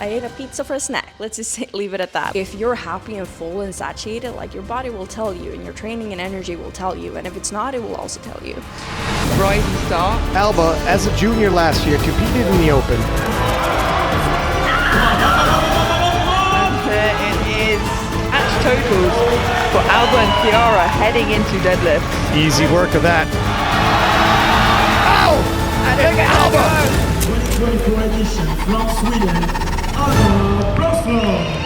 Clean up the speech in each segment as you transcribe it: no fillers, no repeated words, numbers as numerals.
I ate a pizza for a snack. Let's just leave it at that. If you're happy and full and satiated, like your body will tell you, and your training and energy will tell you, and if it's not, it will also tell you. Rising star. Alba, as a junior last year, competed in the Open. And it is match totals for Alba and Chiara heading into deadlift. Easy work of that. Ow! And look at Alba! 2024 edition from Sweden, Alba Boström.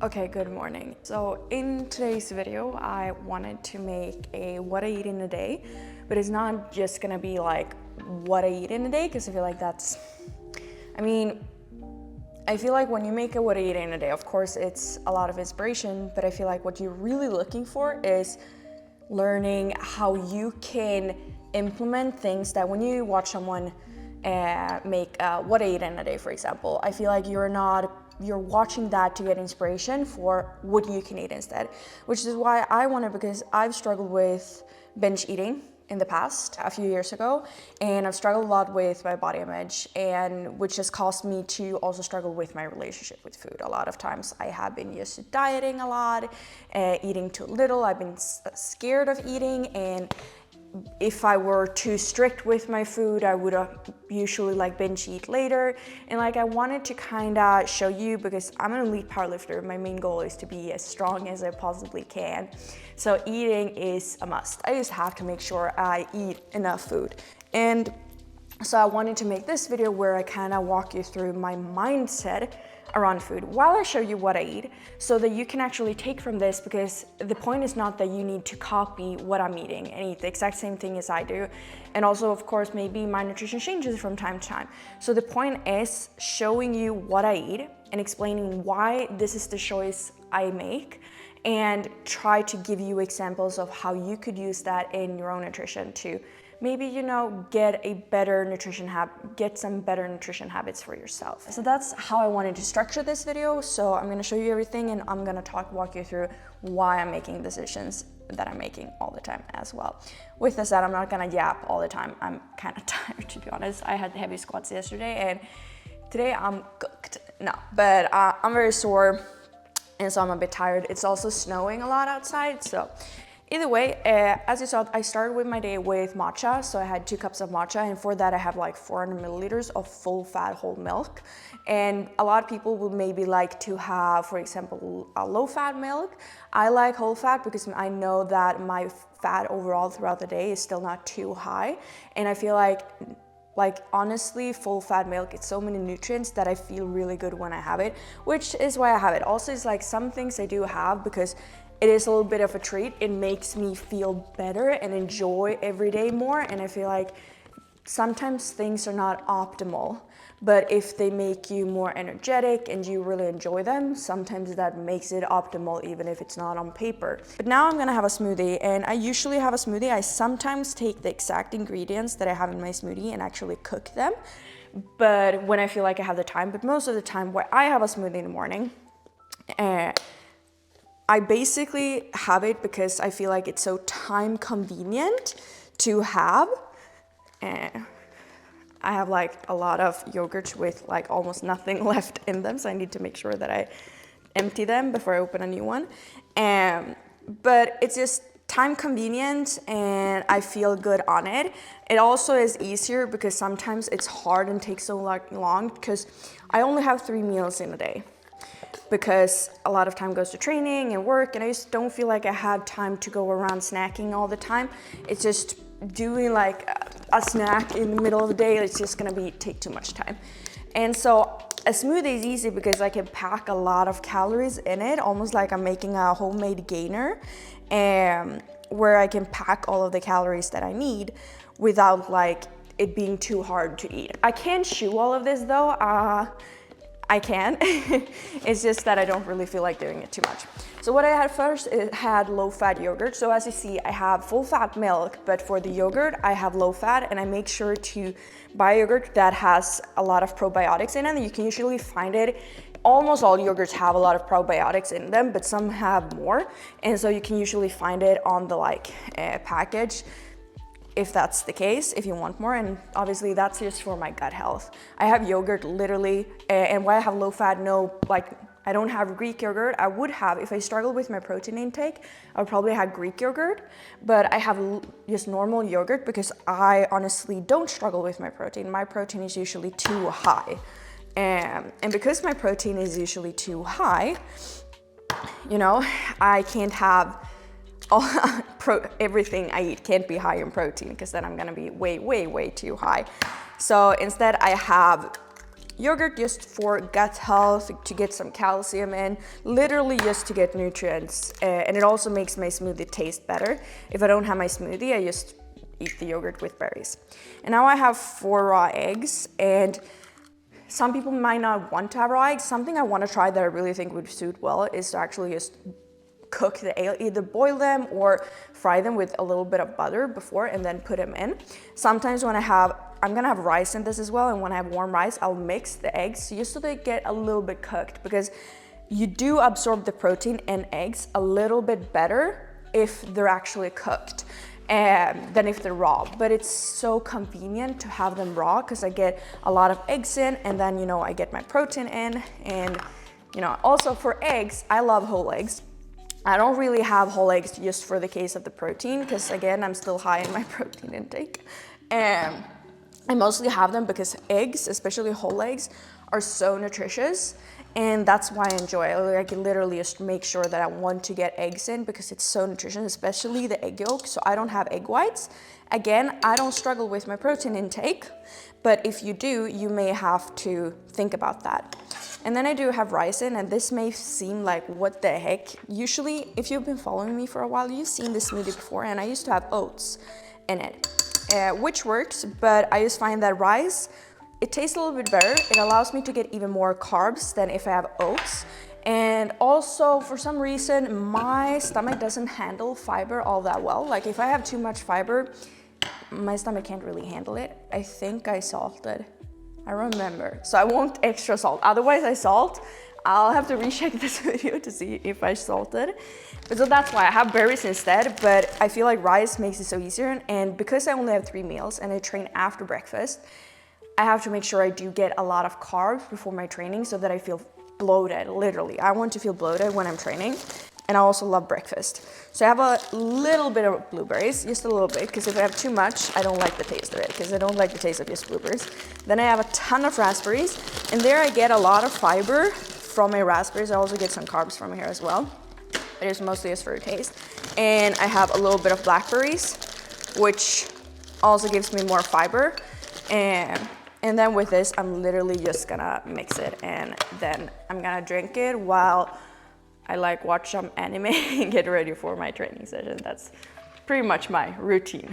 Okay, good morning. So in today's video, I wanted to make a what I eat in a day, but it's not just gonna be like what I eat in a day, because I feel like that's, I feel like when you make a what I eat in a day, of course it's a lot of inspiration, but I feel like what you're really looking for is learning how you can implement things that when you watch someone make what I eat in a day, for example, I feel like you're watching that to get inspiration for what you can eat instead, which is why I wanted, because I've struggled with binge eating in the past, a few years ago, and I've struggled a lot with my body image, and which has caused me to also struggle with my relationship with food. A lot of times I have been used to dieting a lot, eating too little, I've been scared of eating, and if I were too strict with my food, I would usually like binge eat later. And like I wanted to kind of show you, because I'm an elite powerlifter, my main goal is to be as strong as I possibly can. So eating is a must. I just have to make sure I eat enough food. And so I wanted to make this video where I kind of walk you through my mindset around food while I show you what I eat so that you can actually take from this, because the point is not that you need to copy what I'm eating and eat the exact same thing as I do. And also, of course, maybe my nutrition changes from time to time. So the point is showing you what I eat and explaining why this is the choice I make, and try to give you examples of how you could use that in your own nutrition to maybe, you know, get some better nutrition habits for yourself. So that's how I wanted to structure this video. So I'm gonna show you everything, and I'm gonna walk you through why I'm making decisions that I'm making all the time as well. With this said, I'm not gonna yap all the time. I'm kind of tired, to be honest. I had heavy squats yesterday, and today I'm cooked. No, but I'm very sore, and so I'm a bit tired. It's also snowing a lot outside, so either way, as you saw, I started with my day with matcha. So I had 2 cups of matcha, and for that I have like 400 milliliters of full fat whole milk. And a lot of people would maybe like to have, for example, a low fat milk. I like whole fat because I know that my fat overall throughout the day is still not too high. And I feel like honestly, full fat milk, it's so many nutrients that I feel really good when I have it, which is why I have it. Also, it's like some things I do have because it is a little bit of a treat. It makes me feel better and enjoy every day more. And I feel like sometimes things are not optimal, but if they make you more energetic and you really enjoy them, sometimes that makes it optimal, even if it's not on paper. But now I'm gonna have a smoothie, and I usually have a smoothie. I sometimes take the exact ingredients that I have in my smoothie and actually cook them, but when I feel like I have the time. But most of the time, where I have a smoothie in the morning, I basically have it because I feel like it's so time convenient to have. I have like a lot of yogurts with like almost nothing left in them, so I need to make sure that I empty them before I open a new one. But it's just time convenient, and I feel good on it. It also is easier because sometimes it's hard and takes so long because I only have 3 meals in a day, because a lot of time goes to training and work, and I just don't feel like I have time to go around snacking all the time. It's just doing like a snack in the middle of the day, it's just gonna take too much time. And so a smoothie is easy because I can pack a lot of calories in it, almost like I'm making a homemade gainer, where I can pack all of the calories that I need without like it being too hard to eat. I can't chew all of this though. I can. It's just that I don't really feel like doing it too much. So what I had first, it had low fat yogurt. So as you see, I have full fat milk, but for the yogurt, I have low fat, and I make sure to buy yogurt that has a lot of probiotics in it. You can usually find it. Almost all yogurts have a lot of probiotics in them, but some have more. And so you can usually find it on the package, if that's the case, if you want more. And obviously that's just for my gut health. I have yogurt literally, and why I have low fat, I don't have Greek yogurt. I would have, if I struggle with my protein intake, I would probably have Greek yogurt, but I have just normal yogurt because I honestly don't struggle with my protein. My protein is usually too high. And because my protein is usually too high, you know, I can't have everything I eat can't be high in protein, because then I'm gonna be way too high. So instead I have yogurt just for gut health, to get some calcium in, literally just to get nutrients. And it also makes my smoothie taste better. If I don't have my smoothie, I just eat the yogurt with berries. And now I have 4 raw eggs, and some people might not want to have raw eggs. Something I want to try that I really think would suit well is to actually just cook the egg, either boil them or fry them with a little bit of butter before and then put them in. Sometimes when I'm gonna have rice in this as well, and when I have warm rice, I'll mix the eggs just so they get a little bit cooked, because you do absorb the protein in eggs a little bit better if they're actually cooked than if they're raw. But it's so convenient to have them raw because I get a lot of eggs in, and then, you know, I get my protein in. And, you know, also for eggs, I love whole eggs. I don't really have whole eggs just for the case of the protein, because again, I'm still high in my protein intake. I mostly have them because eggs, especially whole eggs, are so nutritious, and that's why I enjoy it. I can literally just make sure that I want to get eggs in because it's so nutritious, especially the egg yolk. So I don't have egg whites. Again, I don't struggle with my protein intake, but if you do, you may have to think about that. And then I do have rice in, and this may seem like, what the heck? Usually, if you've been following me for a while, you've seen this smoothie before, and I used to have oats in it, which works, but I just find that rice, it tastes a little bit better. It allows me to get even more carbs than if I have oats. And also, for some reason, my stomach doesn't handle fiber all that well. Like if I have too much fiber, my stomach can't really handle it. I think I salted. I remember. So I won't extra salt. Otherwise I salt. I'll have to recheck this video to see if I salted. But so that's why I have berries instead, but I feel like rice makes it so easier. And because I only have 3 meals and I train after breakfast, I have to make sure I do get a lot of carbs before my training so that I feel bloated, literally. I want to feel bloated when I'm training. And I also love breakfast. So I have a little bit of blueberries, just a little bit, because if I have too much, I don't like the taste of it, because I don't like the taste of just blueberries. Then I have a ton of raspberries, and there I get a lot of fiber from my raspberries. I also get some carbs from here as well, but it's mostly just for the taste. And I have a little bit of blackberries, which also gives me more fiber. And then with this, I'm literally just gonna mix it, and then I'm gonna drink it while I like watch some anime and get ready for my training session. That's pretty much my routine.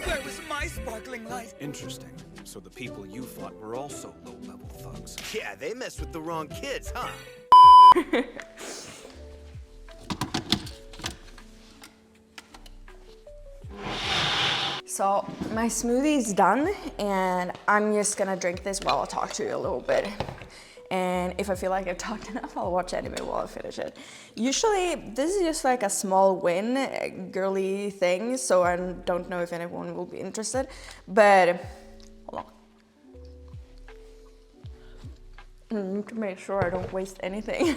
Where was my sparkling light? Interesting. So the people you fought were also low-level thugs. Yeah, they messed with the wrong kids, huh? So my smoothie is done, and I'm just gonna drink this while I talk to you a little bit. And if I feel like I've talked enough, I'll watch anime while I finish it. Usually, this is just like a small win, girly thing, so I don't know if anyone will be interested. But, hold on. I need to make sure I don't waste anything.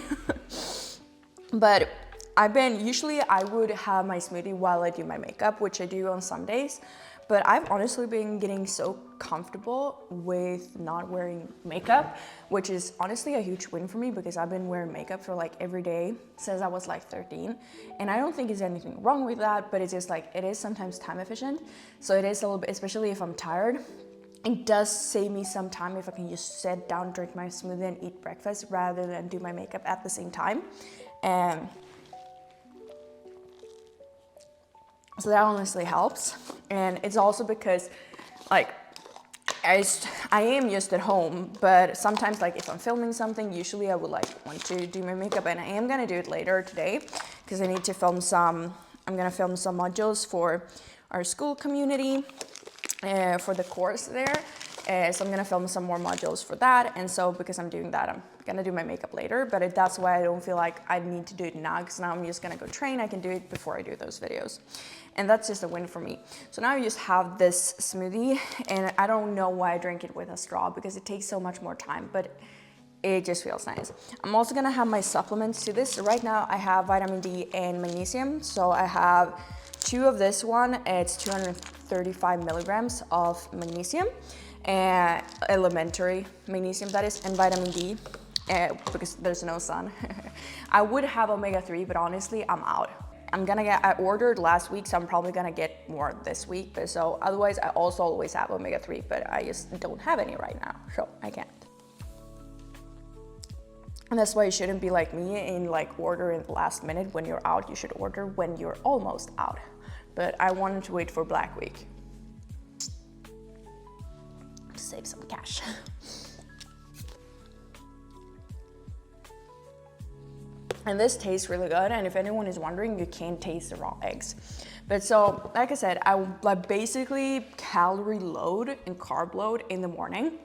But usually I would have my smoothie while I do my makeup, which I do on Sundays. But I've honestly been getting so comfortable with not wearing makeup, which is honestly a huge win for me, because I've been wearing makeup for like every day since I was like 13. And I don't think there's anything wrong with that, but it's just like, it is sometimes time efficient. So it is a little bit, especially if I'm tired. It does save me some time if I can just sit down, drink my smoothie and eat breakfast rather than do my makeup at the same time. So that honestly helps. And it's also because like I am just at home, but sometimes like if I'm filming something, usually I would like want to do my makeup, and I am gonna do it later today because I need to film I'm gonna film some modules for our school community for the course there. So I'm gonna film some more modules for that, and so because I'm doing that, I'm gonna do my makeup later, but that's why I don't feel like I need to do it now, because now I'm just gonna go train. I can do it before I do those videos, and that's just a win for me. So now I just have this smoothie, and I don't know why I drink it with a straw, because it takes so much more time, but it just feels nice. I'm also gonna have my supplements to this. So right now I have vitamin D and magnesium, so I have 2 of this one. It's 235 milligrams of magnesium, elementary magnesium that is, and vitamin D, because there's no sun. I would have omega-3, but honestly, I'm out. I ordered last week, so I'm probably gonna get more this week. But so otherwise, I also always have omega-3, but I just don't have any right now, so I can't. And that's why you shouldn't be like me and like order in the last minute when you're out. You should order when you're almost out. But I wanted to wait for Black Week to save some cash. And this tastes really good, and if anyone is wondering, you can't taste the raw eggs. But so, like I said, I basically calorie load and carb load in the morning,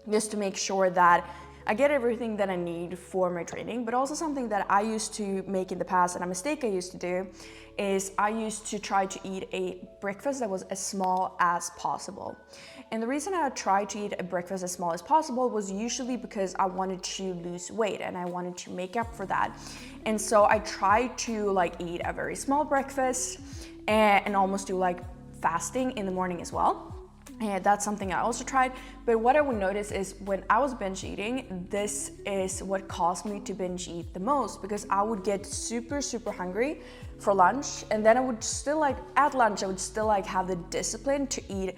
just to make sure that I get everything that I need for my training. But also something that I used to make in the past, and a mistake I used to do, is I used to try to eat a breakfast that was as small as possible. And the reason I tried to eat a breakfast as small as possible was usually because I wanted to lose weight and I wanted to make up for that. And so I tried to like eat a very small breakfast and almost do like fasting in the morning as well. And that's something I also tried. But what I would notice is when I was binge eating, this is what caused me to binge eat the most, because I would get super, super hungry for lunch. And then I would still like, at lunch, I would still like have the discipline to eat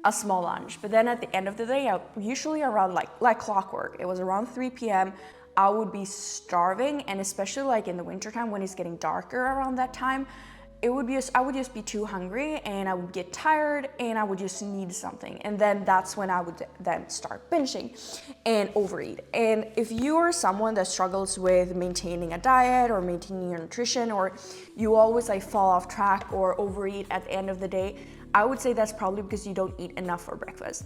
a small lunch. But then at the end of the day, usually around like clockwork, it was around 3 p.m., I would be starving, and especially like in the wintertime when it's getting darker around that time, I would just be too hungry, and I would get tired, and I would just need something. And then that's when I would then start binging and overeat. And if you are someone that struggles with maintaining a diet or maintaining your nutrition, or you always like fall off track or overeat at the end of the day, I would say that's probably because you don't eat enough for breakfast.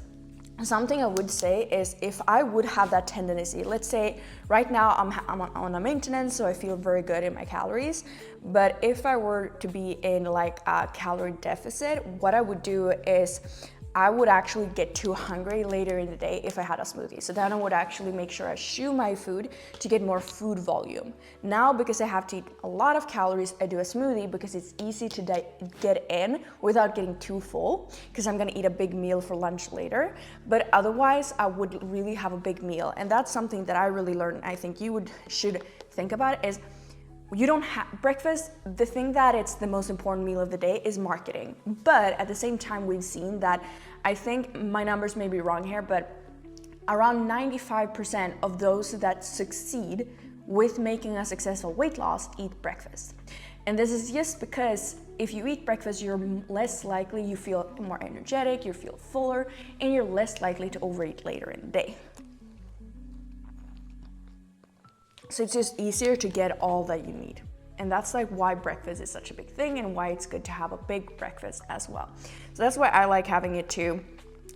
Something I would say is, if I would have that tendency, let's say right now I'm on a maintenance, so I feel very good in my calories, but if I were to be in like a calorie deficit, what I would do is I would actually get too hungry later in the day if I had a smoothie. So then I would actually make sure I chew my food to get more food volume. Now, because I have to eat a lot of calories, I do a smoothie because it's easy to get in without getting too full, because I'm gonna eat a big meal for lunch later. But otherwise, I would really have a big meal. And that's something that I really learned. I think you should think about is, you don't have breakfast. The thing that it's the most important meal of the day is marketing. But at the same time, we've seen that, I think my numbers may be wrong here, but around 95% of those that succeed with making a successful weight loss eat breakfast. And this is just because if you eat breakfast, you're less likely, you feel more energetic, you feel fuller, and you're less likely to overeat later in the day. So it's just easier to get all that you need. And that's like why breakfast is such a big thing, and why it's good to have a big breakfast as well. So that's why I like having it too,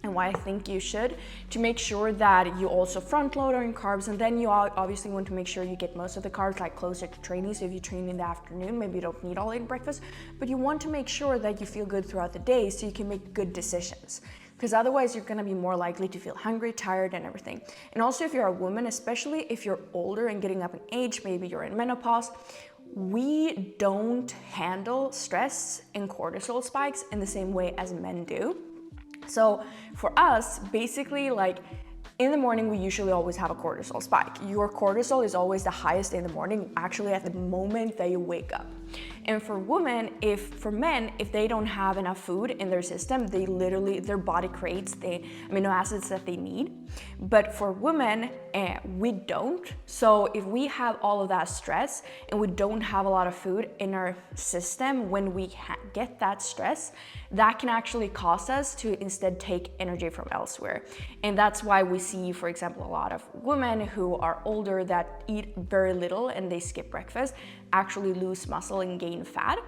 and why I think you should, to make sure that you also front load on carbs. And then you obviously want to make sure you get most of the carbs like closer to training. So if you train in the afternoon, maybe you don't need all in breakfast, but you want to make sure that you feel good throughout the day so you can make good decisions. Because otherwise you're gonna be more likely to feel hungry, tired, and everything. And also, if you're a woman, especially if you're older and getting up in age, maybe you're in menopause, we don't handle stress and cortisol spikes in the same way as men do. So for us, basically, like in the morning, we usually always have a cortisol spike. Your cortisol is always the highest in the morning, actually at the moment that you wake up. And for women, for men, if they don't have enough food in their system, their body creates the amino acids that they need. But for women, we don't. So if we have all of that stress and we don't have a lot of food in our system when we get that stress, that can actually cause us to instead take energy from elsewhere. And that's why we see, for example, a lot of women who are older that eat very little and they skip breakfast actually lose muscle and gain fat.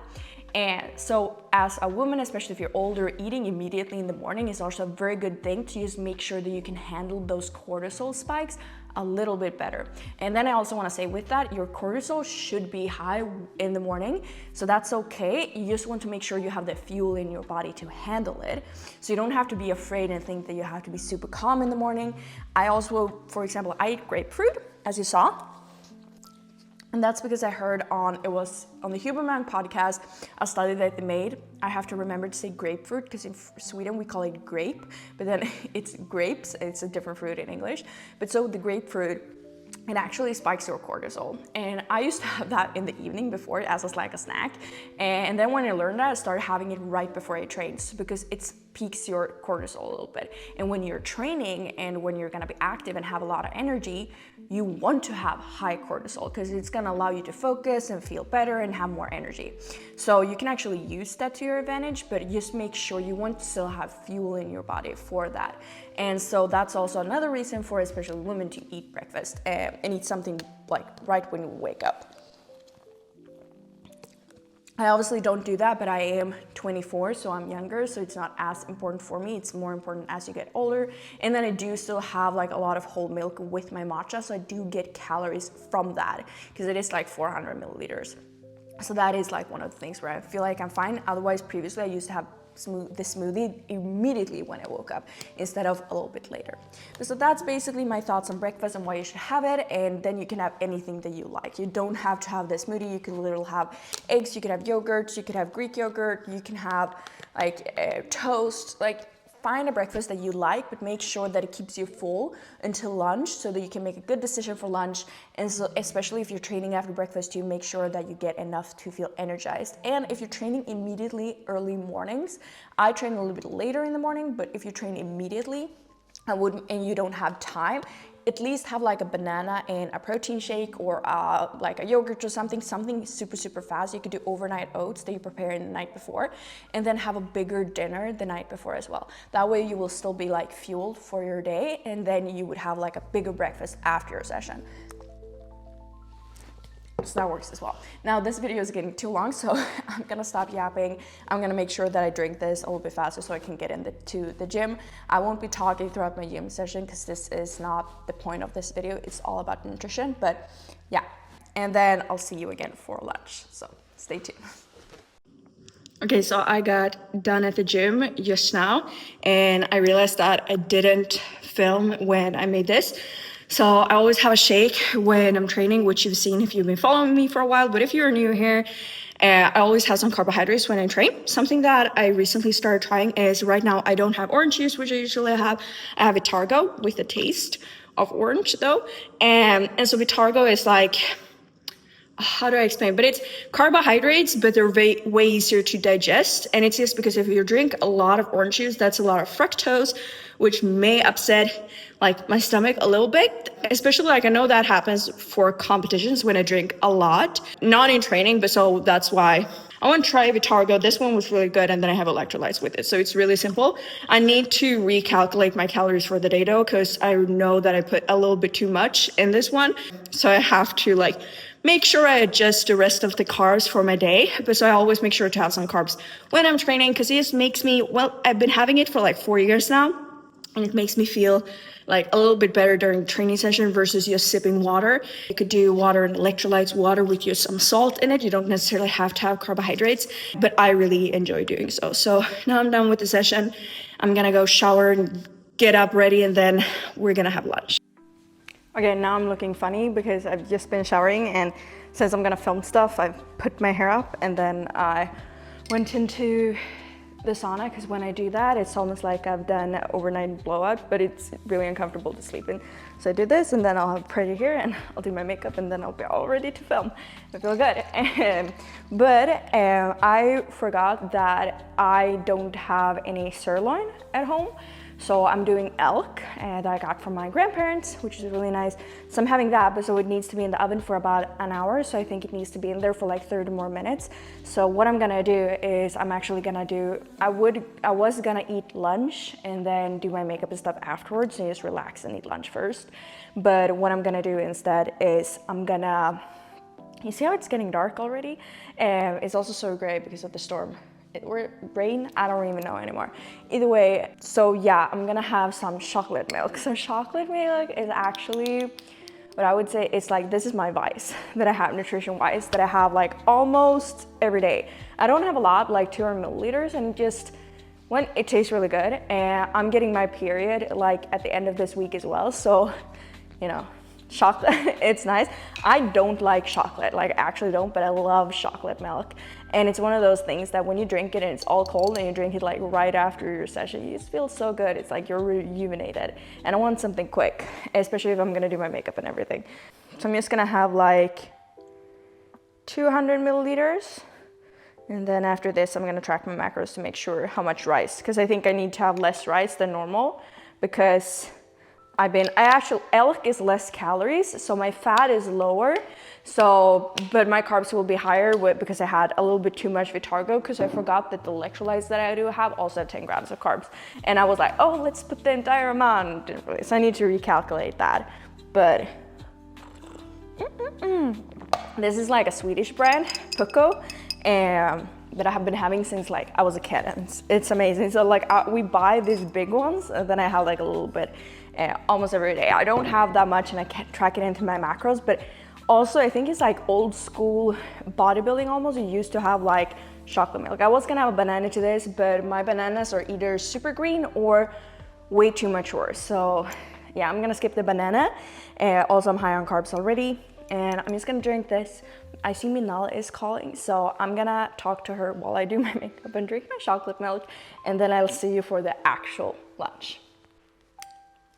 And so as a woman, especially if you're older, eating immediately in the morning is also a very good thing to just make sure that you can handle those cortisol spikes a little bit better. And then I also want to say with that, your cortisol should be high in the morning. So that's okay. You just want to make sure you have the fuel in your body to handle it. So you don't have to be afraid and think that you have to be super calm in the morning. I also, for example, I eat grapefruit, as you saw. And that's because I heard it was on the Huberman podcast, a study that they made. I have to remember to say grapefruit because in Sweden we call it grape, but then it's grapes, it's a different fruit in English. But so the grapefruit, it actually spikes your cortisol. And I used to have that in the evening before as like a snack. And then when I learned that, I started having it right before I trained because it peaks your cortisol a little bit. And when you're training and when you're gonna be active and have a lot of energy, you want to have high cortisol because it's gonna allow you to focus and feel better and have more energy. So you can actually use that to your advantage, but just make sure you want to still have fuel in your body for that. And so that's also another reason for especially women to eat breakfast and eat something like right when you wake up. I obviously don't do that, but I am 24, so I'm younger, so it's not as important for me. It's more important as you get older. And then I do still have like a lot of whole milk with my matcha, so I do get calories from that because it is like 400 milliliters. So that is like one of the things where I feel like I'm fine. Otherwise, previously I used to have the smoothie immediately when I woke up instead of a little bit later. So that's basically my thoughts on breakfast and why you should have it. And then you can have anything that you like. You don't have to have the smoothie. You can literally have eggs, you could have yogurt, you could have Greek yogurt, you can have like toast, like find a breakfast that you like, but make sure that it keeps you full until lunch so that you can make a good decision for lunch. And so especially if you're training after breakfast, you make sure that you get enough to feel energized. And if you're training immediately early mornings, I train a little bit later in the morning, but if you train immediately, and you don't have time, at least have like a banana and a protein shake, or like a yogurt or something super fast. You could do overnight oats that you prepare the night before, and then have a bigger dinner the night before as well. That way you will still be like fueled for your day, and then you would have like a bigger breakfast after your session. So that works as well. Now this video is getting too long, so I'm gonna stop yapping. I'm gonna make sure that I drink this a little bit faster so I can get into the gym. I won't be talking throughout my gym session because this is not the point of this video. It's all about nutrition, but yeah. And then I'll see you again for lunch, so stay tuned. Okay, so I got done at the gym just now, and I realized that I didn't film when I made this. So I always have a shake when I'm training, which you've seen if you've been following me for a while, but if you're new here, I always have some carbohydrates when I train. Something that I recently started trying is, right now I don't have orange juice, which I usually have. I have Vitargo with a taste of orange though. And so Vitargo is like, how do I explain? But it's carbohydrates, but they're way easier to digest. And it's just because if you drink a lot of orange juice, that's a lot of fructose, which may upset like my stomach a little bit. Especially like I know that happens for competitions when I drink a lot, not in training, but so that's why I want to try Vitargo. This one was really good, and then I have electrolytes with it. So it's really simple. I need to recalculate my calories for the day though, because I know that I put a little bit too much in this one. So I have to like make sure I adjust the rest of the carbs for my day. But so I always make sure to have some carbs when I'm training, because it just makes me, well, I've been having it for like 4 years now, and it makes me feel like a little bit better during the training session versus just sipping water. You could do water and electrolytes, water with just some salt in it. You don't necessarily have to have carbohydrates, but I really enjoy doing so. So now I'm done with the session. I'm gonna go shower and get up ready, and then we're gonna have lunch. Okay, now I'm looking funny because I've just been showering, and since I'm gonna film stuff, I've put my hair up, and then I went into the sauna, because when I do that, it's almost like I've done an overnight blowout, but it's really uncomfortable to sleep in. So I do this, and then I'll have pretty hair, and I'll do my makeup, and then I'll be all ready to film. I feel good. But I forgot that I don't have any sirloin at home. So I'm doing elk that I got from my grandparents, which is really nice. So I'm having that, but so it needs to be in the oven for about an hour. So I think it needs to be in there for like 30 more minutes. So what I'm gonna do is I'm actually gonna do, I was gonna eat lunch and then do my makeup and stuff afterwards, and just relax and eat lunch first. But what I'm gonna do instead is I'm gonna, you see how it's getting dark already? It's also so great because of the storm. Or rain, I don't even know anymore. Either way, so yeah, I'm gonna have some chocolate milk. So chocolate milk is actually what I would say is like, this is my vice that I have nutrition wise, that I have like almost every day. I don't have a lot, like 200 milliliters, and just when it tastes really good. And I'm getting my period like at the end of this week as well. So, you know, chocolate, it's nice. I don't like chocolate, like I actually don't, but I love chocolate milk. And it's one of those things that when you drink it and it's all cold and you drink it like right after your session, you just feel so good. It's like you're rejuvenated. And I want something quick, especially if I'm gonna do my makeup and everything. So I'm just gonna have like 200 milliliters. And then after this, I'm gonna track my macros to make sure how much rice, because I think I need to have less rice than normal, because elk is less calories, so my fat is lower. So, but my carbs will be higher because I had a little bit too much Vitargo, because I forgot that the electrolytes that I do have also have 10 grams of carbs. And I was like, oh, let's put the entire amount. Didn't really, so I need to recalculate that. But this is like a Swedish brand, Pucko, that I have been having since like I was a kid, and it's amazing. So like we buy these big ones, and then I have like a little bit almost every day. I don't have that much, and I can't track it into my macros, but also I think it's like old school bodybuilding almost. You used to have like chocolate milk. I was gonna have a banana to this, but my bananas are either super green or way too mature. So yeah, I'm gonna skip the banana. Also I'm high on carbs already, and I'm just gonna drink this. I see Minal is calling, so I'm gonna talk to her while I do my makeup and drink my chocolate milk, and then I'll see you for the actual lunch.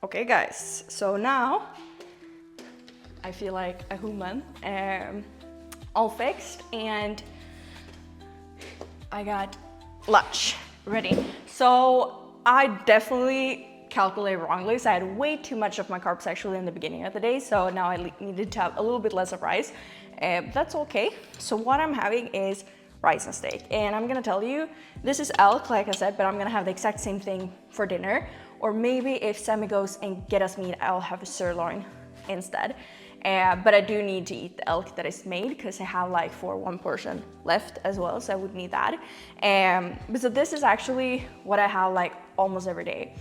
Okay guys, so now I feel like a human, all fixed, and I got lunch ready. So I definitely calculated wrongly, so I had way too much of my carbs actually in the beginning of the day, so now I needed to have a little bit less of rice. That's okay. So what I'm having is rice and steak, and I'm gonna tell you, this is elk, like I said, but I'm gonna have the exact same thing for dinner, or maybe if Sammy goes and get us meat, I'll have a sirloin instead. But I do need to eat the elk that is made because I have like one portion left as well, so I would need that. So this is actually what I have like almost every day.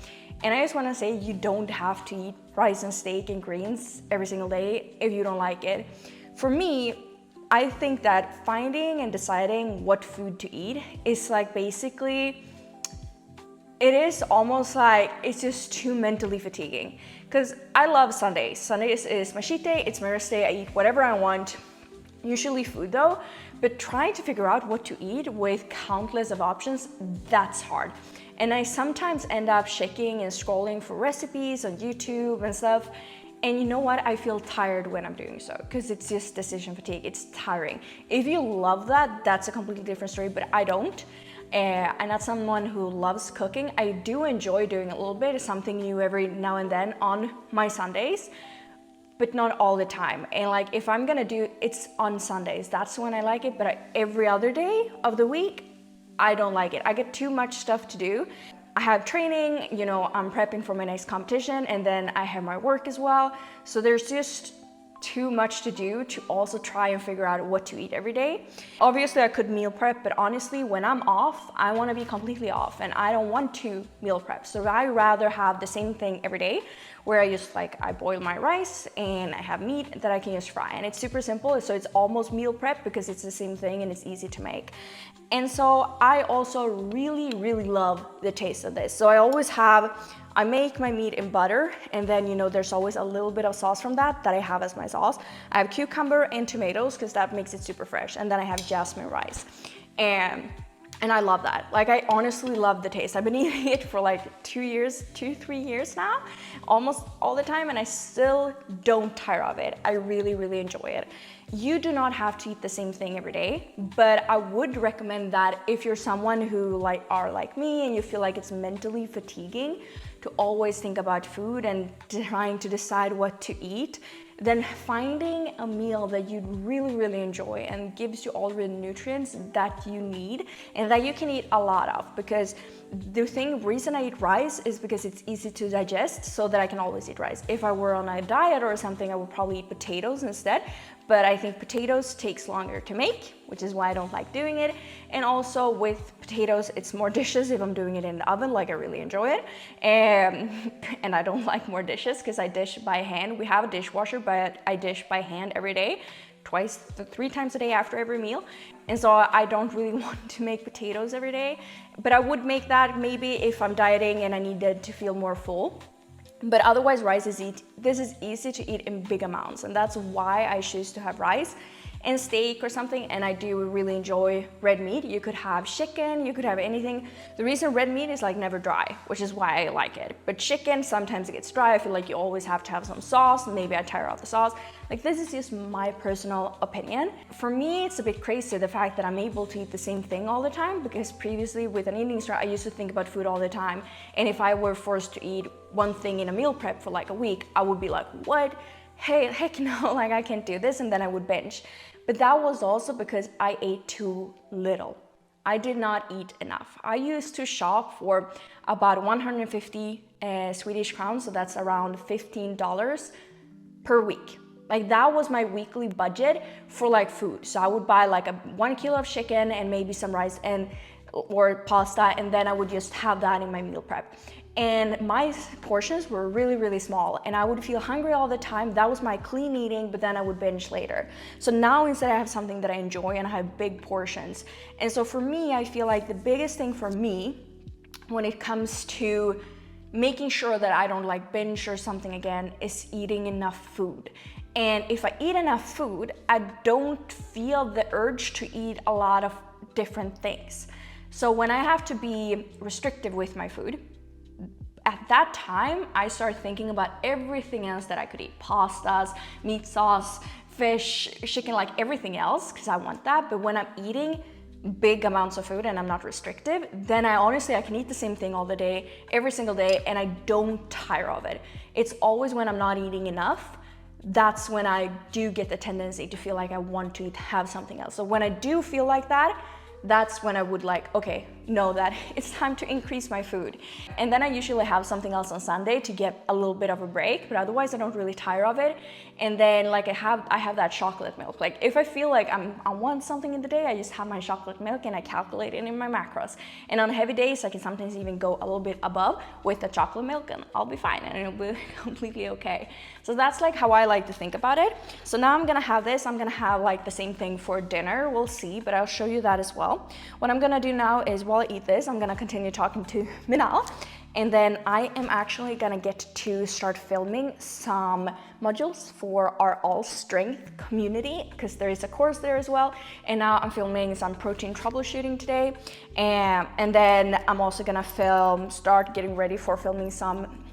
And I just want to say, you don't have to eat rice and steak and greens every single day if you don't like it. For me, I think that finding and deciding what food to eat is like basically, it is almost like it's just too mentally fatiguing. Because I love Sundays. Sundays is my cheat day, it's my rest day, I eat whatever I want, usually food though, but trying to figure out what to eat with countless of options, that's hard. And I sometimes end up checking and scrolling for recipes on YouTube and stuff. And you know what? I feel tired when I'm doing so because it's just decision fatigue. It's tiring. If you love that, that's a completely different story, but I don't. I'm not someone who loves cooking. I do enjoy doing a little bit, something new every now and then on my Sundays, but not all the time. And like if I'm gonna do it's on Sundays, that's when I like it, but every other day of the week, I don't like it. I get too much stuff to do. I have training, you know, I'm prepping for my next competition, and then I have my work as well. So there's just too much to do to also try and figure out what to eat every day. Obviously I could meal prep, but honestly when I'm off, I want to be completely off and I don't want to meal prep. So I rather have the same thing every day where I just like, I boil my rice and I have meat that I can just fry, and it's super simple. So it's almost meal prep because it's the same thing and it's easy to make. And so I also really love the taste of this. So I make my meat in butter, and then, you know, there's always a little bit of sauce from that I have as my sauce. I have cucumber and tomatoes because that makes it super fresh. And then I have jasmine rice. And I love that. Like, I honestly love the taste. I've been eating it for like 3 years now, almost all the time, and I still don't tire of it. I really enjoy it. You do not have to eat the same thing every day, but I would recommend that if you're someone who are like me and you feel like it's mentally fatiguing to always think about food and trying to decide what to eat, then finding a meal that you really enjoy and gives you all the nutrients that you need and that you can eat a lot of. Because the reason I eat rice is because it's easy to digest, so that I can always eat rice. If I were on a diet or something, I would probably eat potatoes instead, but I think potatoes takes longer to make, which is why I don't like doing it. And also with potatoes, it's more dishes if I'm doing it in the oven, like I really enjoy it. And I don't like more dishes because I dish by hand. We have a dishwasher, but I dish by hand every day, 3 times a day after every meal. And so I don't really want to make potatoes every day, but I would make that maybe if I'm dieting and I needed to feel more full. But otherwise, this is easy to eat in big amounts, and that's why I choose to have rice and steak or something. And I do really enjoy red meat. You could have chicken, you could have anything. The reason red meat is like never dry, which is why I like it. But chicken, sometimes it gets dry. I feel like you always have to have some sauce, and maybe I tire out the sauce. Like, this is just my personal opinion. For me, it's a bit crazy, the fact that I'm able to eat the same thing all the time, because previously with an eating disorder, I used to think about food all the time. And if I were forced to eat one thing in a meal prep for like a week, I would be like, what? Hey, heck no, like I can't do this, and then I would binge. But that was also because I ate too little. I did not eat enough. I used to shop for about 150 Swedish crowns, so that's around $15 per week. Like, that was my weekly budget for like food. So I would buy like 1 kilo of chicken and maybe some rice or pasta, and then I would just have that in my meal prep. And my portions were really small, and I would feel hungry all the time. That was my clean eating, but then I would binge later. So now instead I have something that I enjoy and I have big portions. And so for me, I feel like the biggest thing for me when it comes to making sure that I don't like binge or something again is eating enough food. And if I eat enough food, I don't feel the urge to eat a lot of different things. So when I have to be restrictive with my food, at that time, I start thinking about everything else that I could eat. Pastas, meat sauce, fish, chicken, like everything else, because I want that. But when I'm eating big amounts of food and I'm not restrictive, then I can eat the same thing all the day, every single day, and I don't tire of it. It's always when I'm not eating enough, that's when I do get the tendency to feel like I want to have something else. So when I do feel like that, that's when I would like, okay, know that it's time to increase my food. And then I usually have something else on Sunday to get a little bit of a break, but otherwise I don't really tire of it. And then like I have that chocolate milk. Like if I feel like I want something in the day, I just have my chocolate milk and I calculate it in my macros. And on heavy days, I can sometimes even go a little bit above with the chocolate milk and I'll be fine and it'll be completely okay. So that's like how I like to think about it. So now I'm gonna have this, I'm gonna have like the same thing for dinner, we'll see, but I'll show you that as well. What I'm gonna do now is while I eat this, I'm gonna continue talking to Minal, and then I am actually gonna get to start filming some modules for our ALLSTRENGTH community, because there is a course there as well. And now I'm filming some protein troubleshooting today, and then I'm also gonna start getting ready for filming some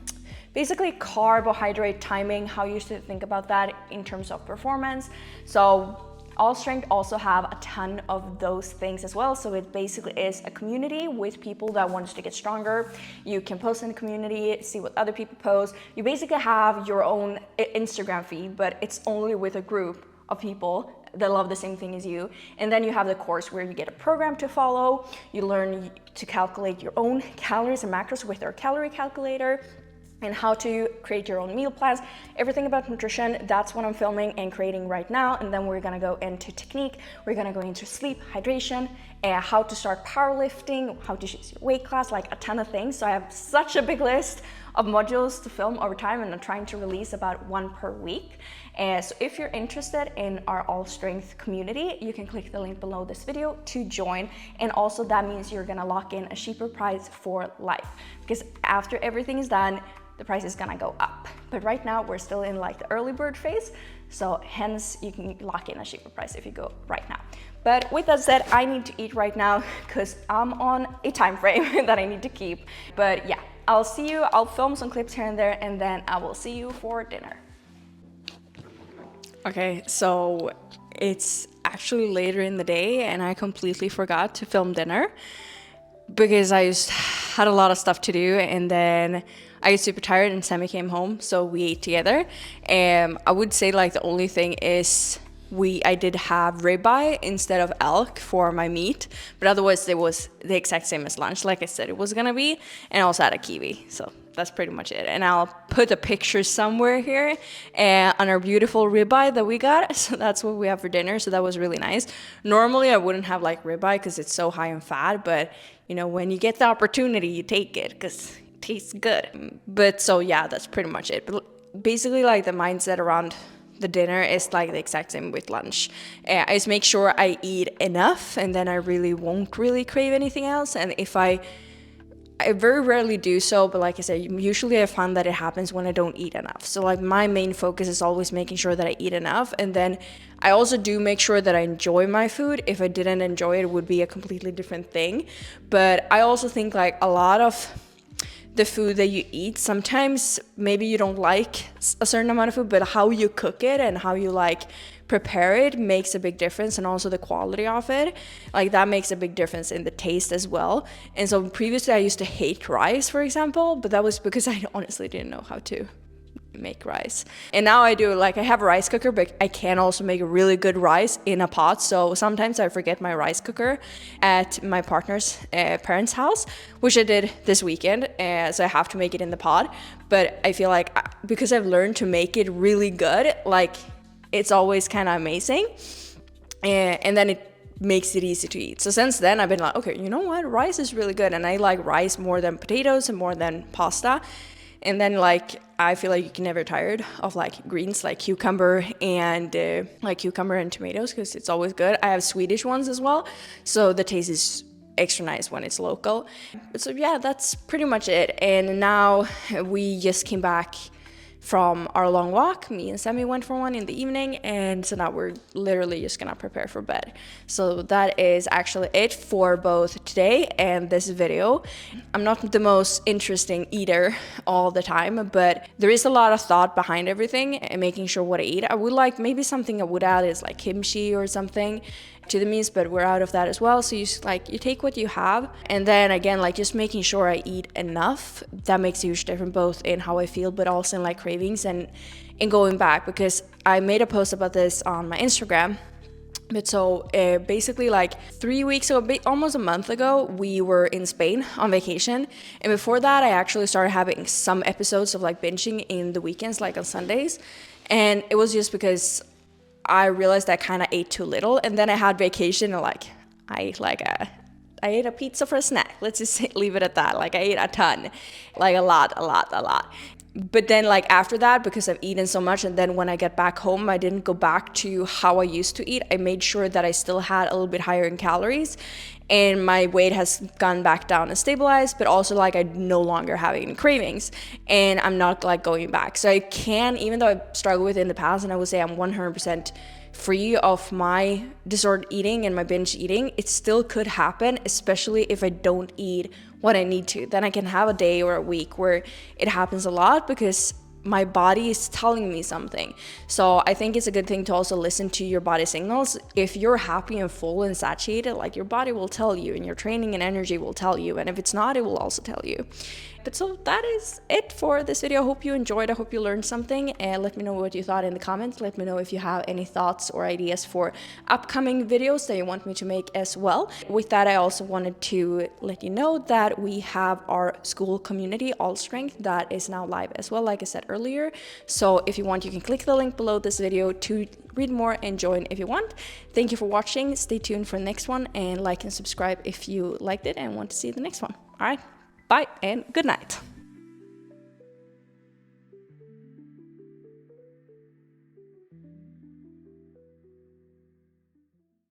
basically carbohydrate timing, how you should think about that in terms of performance. So ALLSTRENGTH also have a ton of those things as well. So it basically is a community with people that wants to get stronger. You can post in the community, see what other people post. You basically have your own Instagram feed, but it's only with a group of people that love the same thing as you. And then you have the course where you get a program to follow. You learn to calculate your own calories and macros with our calorie calculator, and how to create your own meal plans, everything about nutrition. That's what I'm filming and creating right now. And then we're gonna go into technique, we're gonna go into sleep, hydration, how to start powerlifting, how to choose your weight class, like a ton of things. So I have such a big list of modules to film over time, and I'm trying to release about one per week. So if you're interested in our ALLSTRENGTH community, you can click the link below this video to join. And also that means you're gonna lock in a cheaper price for life, because after everything is done, the price is gonna go up. But right now we're still in like the early bird phase, so hence you can lock in a cheaper price if you go right now. But with that said, I need to eat right now because I'm on a time frame that I need to keep. But yeah, I'll see you, I'll film some clips here and there, and then I will see you for dinner. Okay, so it's actually later in the day and I completely forgot to film dinner because I just had a lot of stuff to do, and then I get super tired and Sammy came home, so we ate together. And I would say like the only thing is I did have ribeye instead of elk for my meat, but otherwise it was the exact same as lunch, like I said it was gonna be, and I also had a kiwi. So that's pretty much it. And I'll put a picture somewhere here on our beautiful ribeye that we got. So that's what we have for dinner. So that was really nice. Normally I wouldn't have like ribeye because it's so high in fat, but you know, when you get the opportunity, you take it because it tastes good. But so yeah, that's pretty much it. But basically like the mindset around the dinner is like the exact same with lunch. I just make sure I eat enough, and then I really won't really crave anything else. And if I very rarely do so, but like I said, usually I find that it happens when I don't eat enough. So like my main focus is always making sure that I eat enough, and then I also do make sure that I enjoy my food. If I didn't enjoy it, it would be a completely different thing. But I also think like a lot of the food that you eat, sometimes maybe you don't like a certain amount of food, but how you cook it and how you like prepare it makes a big difference, and also the quality of it, like that makes a big difference in the taste as well. And so previously I used to hate rice, for example, but that was because I honestly didn't know how to make rice. And now I do, like I have a rice cooker, but I can also make a really good rice in a pot. So sometimes I forget my rice cooker at my partner's parents' house, which I did this weekend, so I have to make it in the pot. But I feel like because I've learned to make it really good, like it's always kind of amazing, and then it makes it easy to eat. So since then I've been like, okay, you know what, rice is really good, and I like rice more than potatoes and more than pasta. And then like I feel like you can never tired of like greens like cucumber and tomatoes, because it's always good. I have Swedish ones as well, so the taste is extra nice when it's local. So yeah, that's pretty much it. And now we just came back from our long walk. Me and Sammy went for one in the evening, and so now we're literally just gonna prepare for bed. So that is actually it for both today and this video. I'm not the most interesting eater all the time, but there is a lot of thought behind everything and making sure what I eat. I would like maybe something I would add is like kimchi or something. to the means, but we're out of that as well. So you take what you have, and then again, like just making sure I eat enough. That makes a huge difference both in how I feel, but also in like cravings and in going back, because I made a post about this on my Instagram. But so basically like 3 weeks ago, almost a month ago, we were in Spain on vacation. And before that, I actually started having some episodes of like binging in the weekends, like on Sundays. And it was just because I realized I kind of ate too little. And then I had vacation and like, I ate a pizza for a snack. Let's just leave it at that. Like I ate a ton, like a lot. But then like after that, because I've eaten so much, and then when I get back home, I didn't go back to how I used to eat. I made sure that I still had a little bit higher in calories, and my weight has gone back down and stabilized, but also like I no longer have any cravings, and I'm not like going back. So I can, even though I've struggled with it in the past, and I would say I'm 100% free of my disordered eating and my binge eating, it still could happen, especially if I don't eat what I need to. Then I can have a day or a week where it happens a lot because my body is telling me something. So I think it's a good thing to also listen to your body signals. If you're happy and full and satiated, like your body will tell you, and your training and energy will tell you. And if it's not, it will also tell you. But so that is it for this video. I hope you enjoyed. I hope you learned something, and let me know what you thought in the comments. Let me know if you have any thoughts or ideas for upcoming videos that you want me to make as well. With that, I also wanted to let you know that we have our school community, ALLSTRENGTH, that is now live as well, like I said earlier. So if you want, you can click the link below this video to read more and join if you want. Thank you for watching. Stay tuned for the next one, and like and subscribe if you liked it and want to see the next one. All right. Bye and good night.